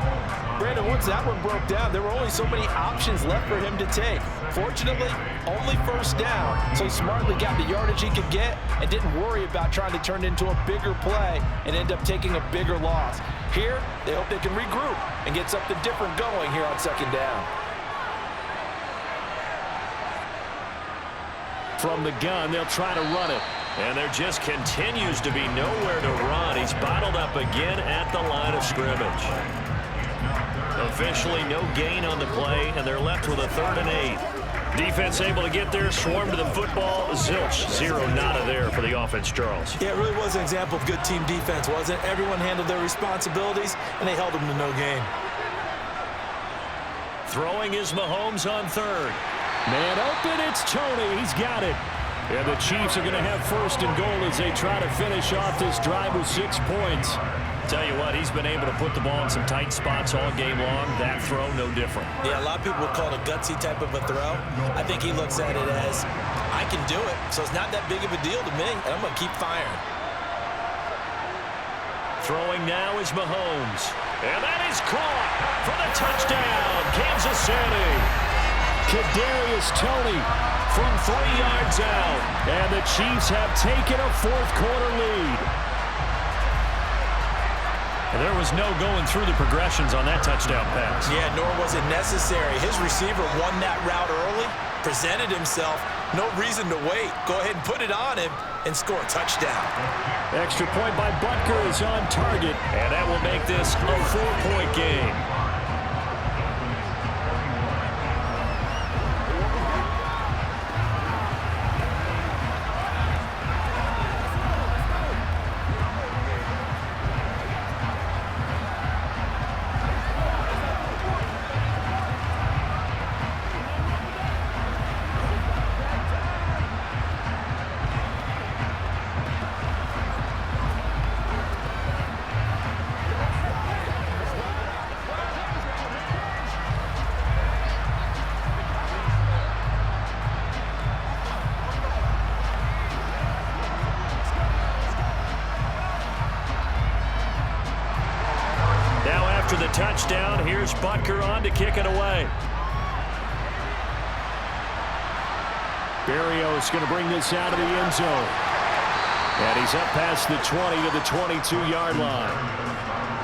Brandon, once that one broke down, there were only so many options left for him to take. Fortunately, only 1st down, so he smartly got the yardage he could get and didn't worry about trying to turn it into a bigger play and end up taking a bigger loss. Here, they hope they can regroup and get something different going here on 2nd down. From the gun, they'll try to run it. And there just continues to be nowhere to run. He's bottled up again at the line of scrimmage. Officially no gain on the play, and they're left with a 3rd and 8. Defense able to get there, swarm to the football. Zilch, zero, nada there for the offense, Charles. Yeah, it really was an example of good team defense, wasn't it? Everyone handled their responsibilities, and they held them to no gain. Throwing is Mahomes on third. Man open, it's Tony. He's got it. And the Chiefs are going to have first and goal as they try to finish off this drive with 6 points. Tell you what, he's been able to put the ball in some tight spots all game long. That throw, no different. Yeah, a lot of people would call it a gutsy type of a throw. I think he looks at it as, I can do it, so it's not that big of a deal to me, and I'm going to keep firing. Throwing now is Mahomes. And that is caught for the touchdown, Kansas City. Kadarius Toney from 3 yards out. And the Chiefs have taken a fourth-quarter lead. And there was no going through the progressions on that touchdown pass. Yeah, nor was it necessary. His receiver won that route early, presented himself. No reason to wait. Go ahead and put it on him and score a touchdown. Extra point by Butker is on target, and that will make this a 4-point game. After the touchdown, here's Butker on to kick it away. Berrios going to bring this out of the end zone. And he's up past the 20 to the 22-yard line.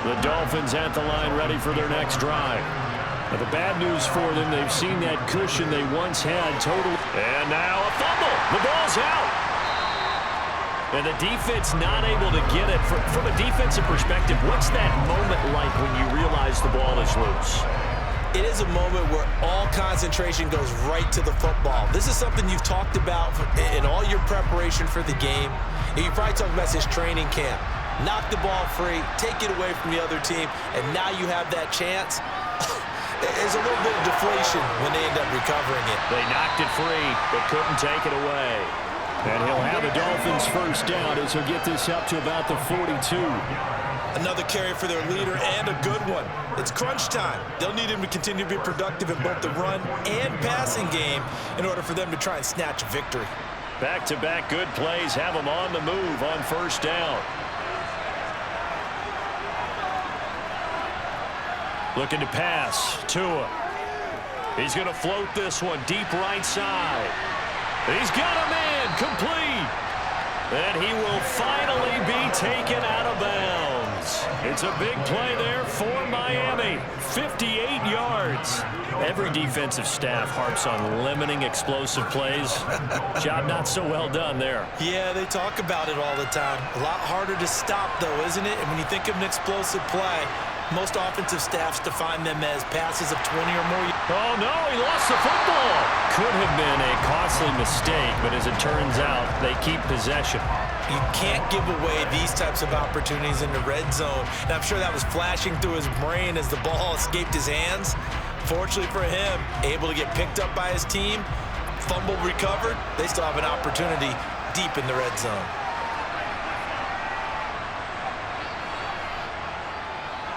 The Dolphins at the line ready for their next drive. Now the bad news for them, they've seen that cushion they once had total. And now a fumble. The ball's out. And the defense not able to get it. From a defensive perspective, what's that moment like when you realize the ball is loose? It is a moment where all concentration goes right to the football. This is something you've talked about in all your preparation for the game. And you probably talked about this training camp. Knock the ball free, take it away from the other team, and now you have that chance. There's a little bit of deflation when they end up recovering it. They knocked it free, but couldn't take it away. And he'll have the Dolphins first down as he'll get this up to about the 42. Another carry for their leader and a good one. It's crunch time. They'll need him to continue to be productive in both the run and passing game in order for them to try and snatch a victory. Back-to-back good plays have them on the move on first down. Looking to pass. Tua. He's going to float this one deep right side. He's got a man complete. And he will finally be taken out of bounds. It's a big play there for Miami. 58 yards. Every defensive staff harps on limiting explosive plays. Job not so well done there. Yeah, they talk about it all the time. A lot harder to stop, though, isn't it? And when you think of an explosive play, most offensive staffs define them as passes of 20 or more. Oh, no, he lost the football. Could have been a costly mistake, but as it turns out, they keep possession. You can't give away these types of opportunities in the red zone. And I'm sure that was flashing through his brain as the ball escaped his hands. Fortunately for him, able to get picked up by his team, fumble recovered. They still have an opportunity deep in the red zone.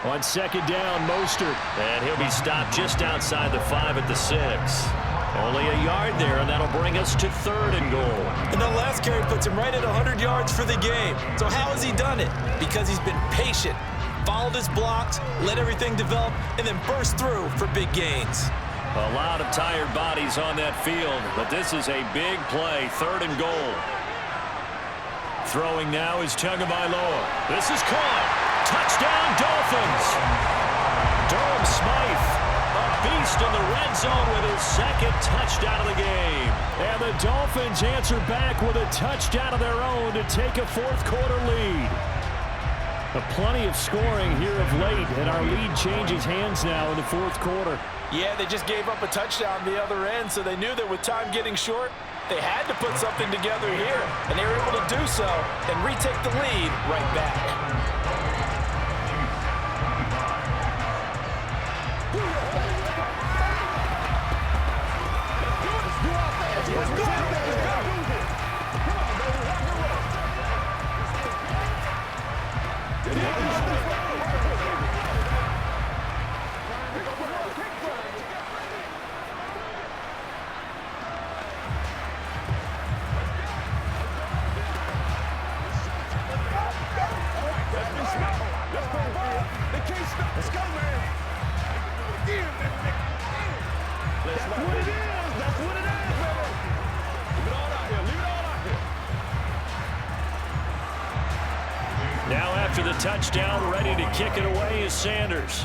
On second down, Mostert. And he'll be stopped just outside the 5 at the 6. Only a yard there, and that'll bring us to 3rd and goal. And the last carry puts him right at 100 yards for the game. So how has he done it? Because he's been patient, followed his blocks, let everything develop, and then burst through for big gains. A lot of tired bodies on that field, but this is a big play, 3rd and goal. Throwing now is Tagovailoa. This is caught. Touchdown, Dolphins. Durham Smythe, a beast in the red zone with his 2nd touchdown of the game. And the Dolphins answer back with a touchdown of their own to take a 4th quarter lead. Plenty of scoring here of late, and our lead changes hands now in the fourth quarter. Yeah, they just gave up a touchdown the other end, so they knew that with time getting short, they had to put something together here, and they were able to do so and retake the lead right back. Now after the touchdown, ready to kick it away is Sanders.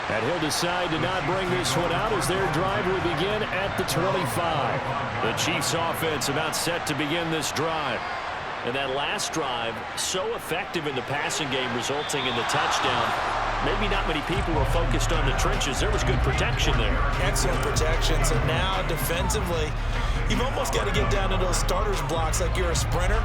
And he'll decide to not bring this one out as their drive will begin at the 25. The Chiefs offense about set to begin this drive. And that last drive, so effective in the passing game, resulting in the touchdown. Maybe not many people were focused on the trenches. There was good protection there. Excellent protection. So now defensively, you've almost got to get down to those starters blocks like you're a sprinter.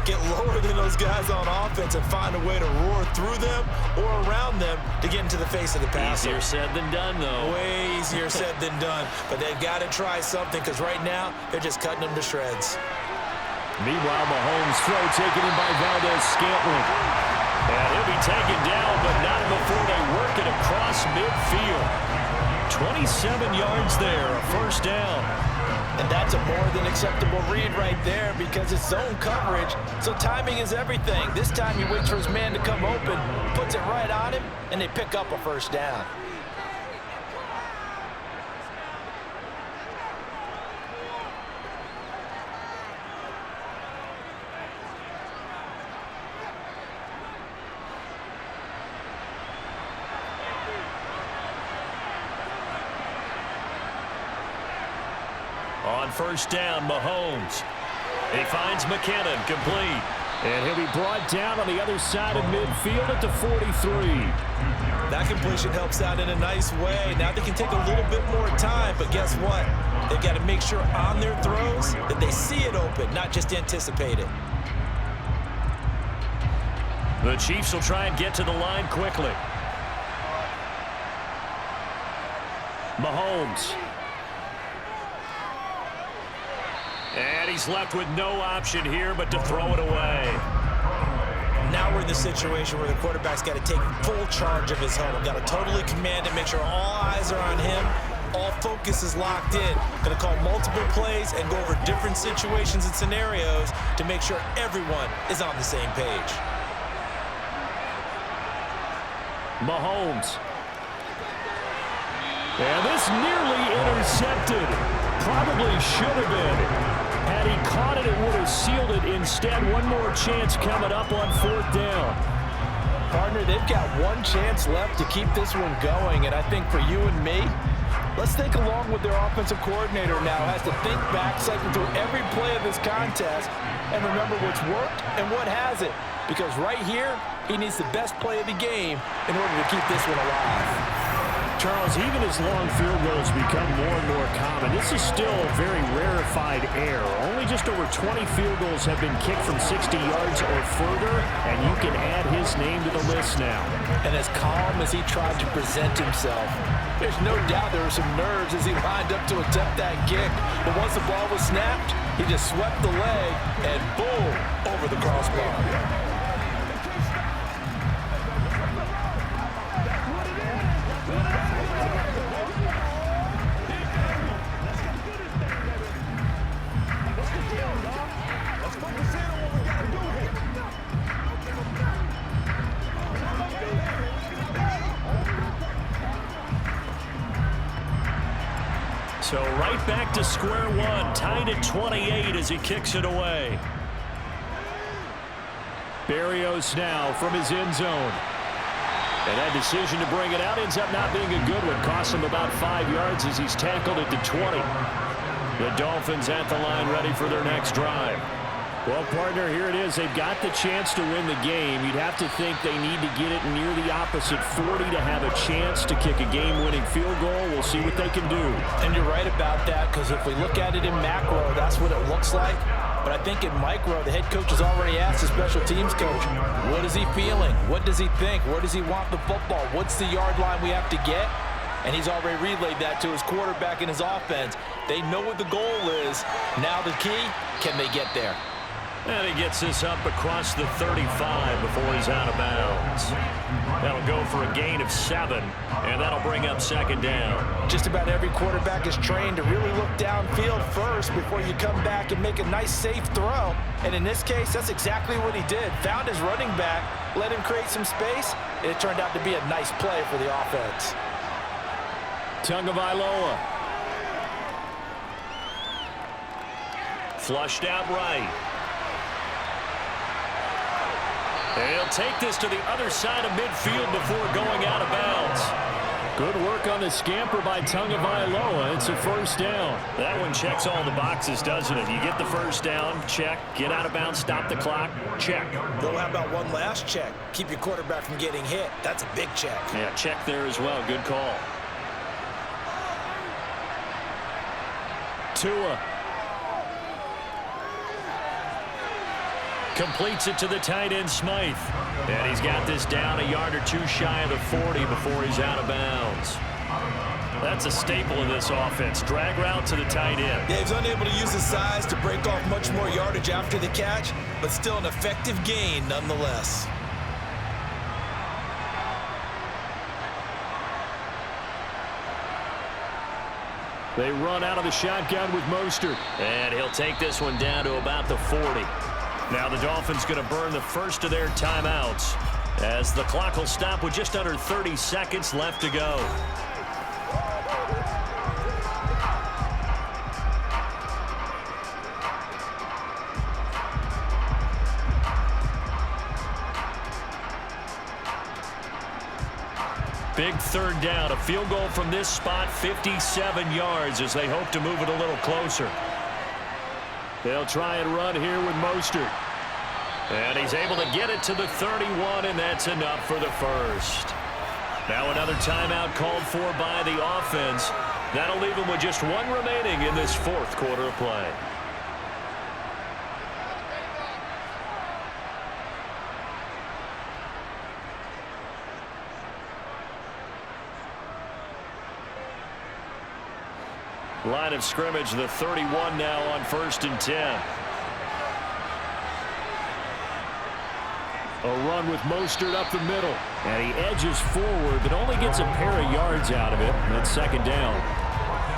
Get lower than those guys on offense and find a way to roar through them or around them to get into the face of the passer. Easier said than done, though. Way easier said than done. But they've got to try something because right now they're just cutting them to shreds. Meanwhile, Mahomes' throw taken in by Valdez-Scantling. And he'll be taken down, but not before they work it across midfield. 27 yards there, a first down. And that's a more than acceptable read right there because it's zone coverage, so timing is everything. This time he waits for his man to come open, puts it right on him, and they pick up a first down. On first down, Mahomes. He finds McKinnon, complete. And he'll be brought down on the other side of midfield at the 43. That completion helps out in a nice way. Now they can take a little bit more time, but guess what? They've got to make sure on their throws that they see it open, not just anticipate it. The Chiefs will try and get to the line quickly. Mahomes. And he's left with no option here but to throw it away. Now we're in the situation where the quarterback's got to take full charge of his huddle. Got to totally command it, make sure all eyes are on him. All focus is locked in. Going to call multiple plays and go over different situations and scenarios to make sure everyone is on the same page. Mahomes. And this nearly intercepted. Probably should have been. Had he caught it, it would have sealed it. Instead, one more chance coming up on fourth down. Partner, they've got one chance left to keep this one going, and I think for you and me, let's think along with their offensive coordinator now. Has to think back, cycle through every play of this contest, and remember what's worked and what hasn't. Because right here, he needs the best play of the game in order to keep this one alive. Charles, even as long field goals become more and more common, this is still a very rarefied air. Only just over 20 field goals have been kicked from 60 yards or further, and you can add his name to the list now. And as calm as he tried to present himself, there's no doubt there were some nerves as he lined up to attempt that kick. But once the ball was snapped, he just swept the leg and boom, over the crossbar. So right back to square one, tied at 28 as he kicks it away. Berrios now from his end zone. And that decision to bring it out ends up not being a good one. Costs him about 5 yards as he's tackled at the 20. The Dolphins at the line ready for their next drive. Well, partner, here it is. They've got the chance to win the game. You'd have to think they need to get it near the opposite 40 to have a chance to kick a game-winning field goal. We'll see what they can do. And you're right about that, because if we look at it in macro, that's what it looks like. But I think in micro, the head coach has already asked the special teams coach, what is he feeling? What does he think? Where does he want the football? What's the yard line we have to get? And he's already relayed that to his quarterback and his offense. They know what the goal is. Now the key, can they get there? And he gets this up across the 35 before he's out of bounds. That'll go for a gain of 7, and that'll bring up second down. Just about every quarterback is trained to really look downfield first before you come back and make a nice, safe throw. And in this case, that's exactly what he did. Found his running back, let him create some space, and it turned out to be a nice play for the offense. Tagovailoa. Flushed out right. And he'll take this to the other side of midfield before going out of bounds. Good work on the scamper by Tagovailoa. It's a first down. That one checks all the boxes, doesn't it? You get the first down, check. Get out of bounds, stop the clock, check. Well, how about one last check? Keep your quarterback from getting hit. That's a big check. Yeah, check there as well. Good call. Tua. Completes it to the tight end, Smythe. And he's got this down a yard or two shy of the 40 before he's out of bounds. That's a staple of this offense. Drag route to the tight end. Yeah, he's unable to use his size to break off much more yardage after the catch, but still an effective gain nonetheless. They run out of the shotgun with Mostert. And he'll take this one down to about the 40. Now the Dolphins going to burn the first of their timeouts as the clock will stop with just under 30 seconds left to go. Big third down. A field goal from this spot, 57 yards as they hope to move it a little closer. They'll try and run here with Mostert. And he's able to get it to the 31, and that's enough for the first. Now another timeout called for by the offense. That'll leave him with just one remaining in this fourth quarter of play. Line of scrimmage, the 31 now on 1st and 10. A run with Mostert up the middle. And he edges forward, but only gets a pair of yards out of it. That's second down.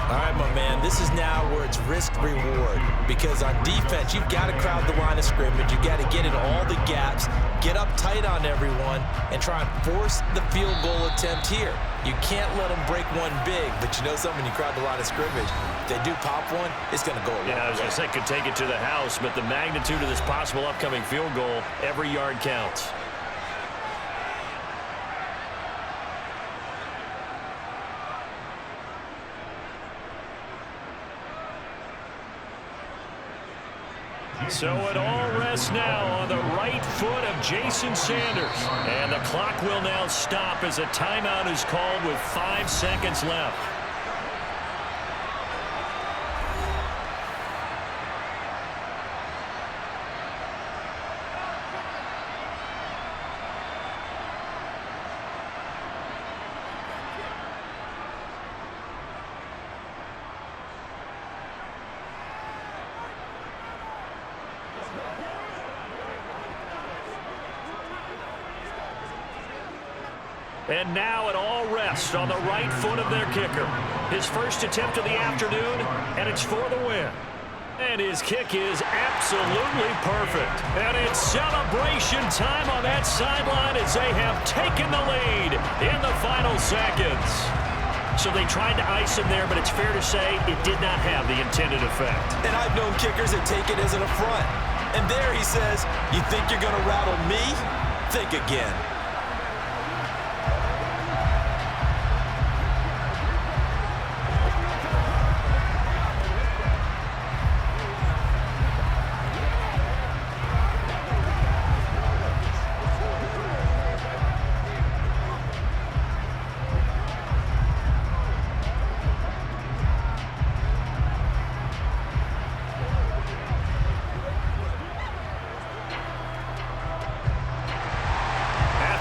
All right, my man, this is now where it's risk-reward. Because on defense, you've got to crowd the line of scrimmage. You've got to get in all the gaps, get up tight on everyone, and try and force the field goal attempt here. You can't let them break one big, but you know something, when you crowd the line of scrimmage, if they do pop one, it's going to go a long way. Yeah, I was going to say could take it to the house, but the magnitude of this possible upcoming field goal, every yard counts. So it all rests now on the right foot of Jason Sanders. And the clock will now stop as a timeout is called with 5 seconds left. And now it all rests on the right foot of their kicker. His first attempt of the afternoon, and it's for the win. And his kick is absolutely perfect. And it's celebration time on that sideline as they have taken the lead in the final seconds. So they tried to ice him there, but it's fair to say it did not have the intended effect. And I've known kickers that take it as an affront. And there he says, you think you're going to rattle me? Think again.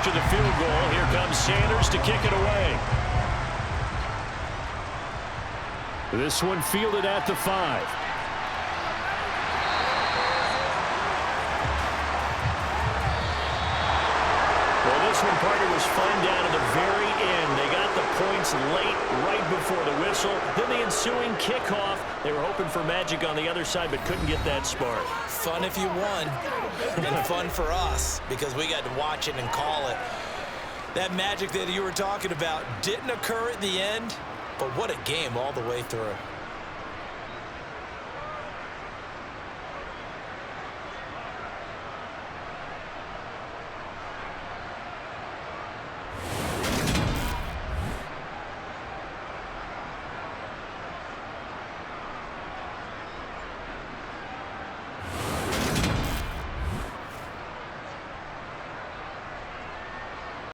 after the field goal. Here comes Sanders to kick it away. This one fielded at the 5. Well, this one, partner, was fun down to the very end. They got the points late, right before the whistle. Then the ensuing kickoff. They were hoping for magic on the other side, but couldn't get that spark. Fun if you won, and fun for us because we got to watch it and call it. That magic that you were talking about didn't occur at the end, but what a game all the way through.